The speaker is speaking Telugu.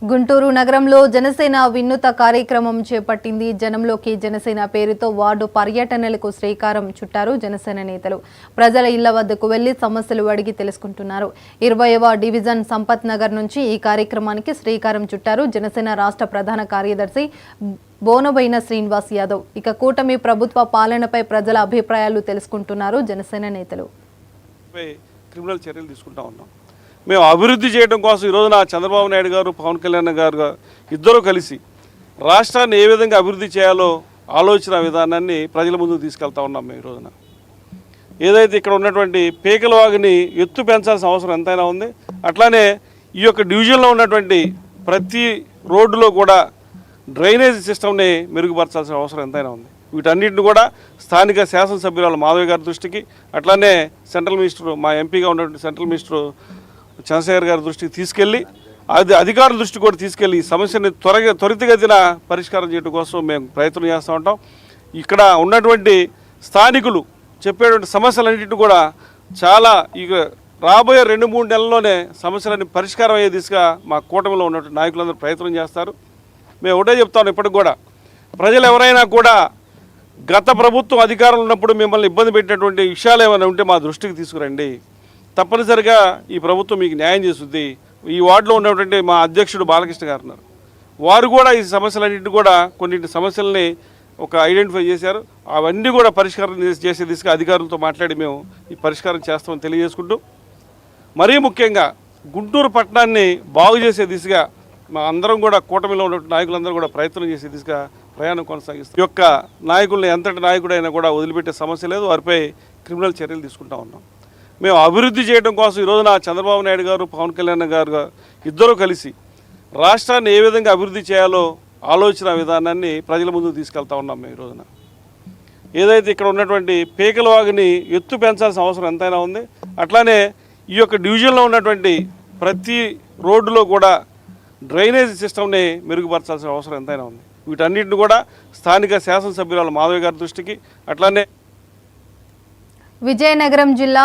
గుంటూరు నగరంలో జనసేన వినూత్న కార్యక్రమం చేపట్టింది. జనంలోకి జనసేన పేరుతో వార్డు పర్యటనలకు శ్రీకారం చుట్టారు జనసేన నేతలు. ప్రజల ఇళ్ల వద్దకు వెళ్లి సమస్యలు అడిగి తెలుసుకుంటున్నారు. 20వ డివిజన్ సంపత్ నగర్ నుంచి ఈ కార్యక్రమానికి శ్రీకారం చుట్టారు జనసేన రాష్ట్ర ప్రధాన కార్యదర్శి బోనబోయిన శ్రీనివాస్ యాదవ్. ఇక కూటమి ప్రభుత్వ పాలనపై ప్రజల అభిప్రాయాలు తెలుసుకుంటున్నారు జనసేన నేతలు. క్రిమినల్ చర్యలు తీసుకుంటా ఉన్నాం. మేము అభివృద్ధి చేయడం కోసం ఈరోజున చంద్రబాబు నాయుడు గారు, పవన్ కళ్యాణ్ గారు ఇద్దరూ కలిసి రాష్ట్రాన్ని ఏ విధంగా అభివృద్ధి చేయాలో ఆలోచన విధానాన్ని ప్రజల ముందుకు తీసుకెళ్తా ఉన్నాం. మేము ఈరోజున ఏదైతే ఇక్కడ ఉన్నటువంటి పీకల వాగుని ఎత్తు పెంచాల్సిన అవసరం ఎంతైనా ఉంది. అట్లానే ఈ యొక్క డివిజన్లో ఉన్నటువంటి ప్రతి రోడ్డులో కూడా డ్రైనేజ్ సిస్టమ్ని మెరుగుపరచాల్సిన అవసరం ఎంతైనా ఉంది. వీటన్నిటిని కూడా స్థానిక శాసనసభ్యురాలు మాధవి గారి దృష్టికి, అట్లానే సెంట్రల్ మినిస్టర్, మా ఎంపీగా ఉన్నటువంటి సెంట్రల్ మినిస్టర్ చంద్రశేఖర్ గారి దృష్టికి తీసుకెళ్ళి, అధికారుల దృష్టి కూడా తీసుకెళ్ళి ఈ సమస్యని త్వరితగతిన పరిష్కారం చేయడం కోసం మేము ప్రయత్నం చేస్తూ ఉంటాం. ఇక్కడ ఉన్నటువంటి స్థానికులు చెప్పేటువంటి సమస్యలన్నింటినీ కూడా చాలా ఇక రాబోయే 2-3 నెలల్లోనే సమస్యలన్నీ పరిష్కారం అయ్యే దిశగా మా కూటమిలో ఉన్నటువంటి నాయకులందరూ ప్రయత్నం చేస్తారు. మేము ఒకటే చెప్తాను, ఇప్పటికి కూడా ప్రజలు ఎవరైనా కూడా గత ప్రభుత్వం అధికారంలో ఉన్నప్పుడు మిమ్మల్ని ఇబ్బంది పెట్టినటువంటి విషయాలు ఏమైనా ఉంటే మా దృష్టికి తీసుకురండి. తప్పనిసరిగా ఈ ప్రభుత్వం మీకు న్యాయం చేస్తుంది. ఈ వార్డులో ఉన్నటువంటి మా అధ్యక్షుడు బాలకృష్ణ గారు ఉన్నారు. వారు కూడా ఈ సమస్యలన్నింటినీ కూడా కొన్నింటి సమస్యల్ని ఐడెంటిఫై చేశారు. అవన్నీ కూడా పరిష్కారం చేసే దిశగా అధికారులతో మాట్లాడి మేము ఈ పరిష్కారం చేస్తామని తెలియజేసుకుంటూ, మరీ ముఖ్యంగా గుంటూరు పట్టణాన్ని బాగు చేసే దిశగా మా అందరం కూడా కూటమిలో ఉన్నటువంటి నాయకులందరూ కూడా ప్రయత్నం చేసే దిశగా ప్రయాణం కొనసాగిస్తాం. ఈ యొక్క నాయకుల్ని ఎంతటి నాయకుడైనా కూడా వదిలిపెట్టే సమస్య లేదు. వారిపై క్రిమినల్ చర్యలు తీసుకుంటా ఉన్నాం. మేము అభివృద్ధి చేయడం కోసం ఈరోజున చంద్రబాబు నాయుడు గారు, పవన్ కళ్యాణ్ గారు ఇద్దరూ కలిసి రాష్ట్రాన్ని ఏ విధంగా అభివృద్ధి చేయాలో ఆలోచన విధానాన్ని ప్రజల ముందుకు తీసుకెళ్తా ఉన్నాం. మేము ఈరోజున ఏదైతే ఇక్కడ ఉన్నటువంటి పీకల వాగుని ఎత్తు పెంచాల్సిన అవసరం ఎంతైనా ఉంది. అట్లానే ఈ యొక్క డివిజన్లో ఉన్నటువంటి ప్రతి రోడ్డులో కూడా డ్రైనేజ్ సిస్టమ్ని మెరుగుపరచాల్సిన అవసరం ఎంతైనా ఉంది. వీటన్నిటిని కూడా స్థానిక శాసనసభ్యురాలు మాధవి గారి దృష్టికి, అట్లానే విజయనగరం జిల్లా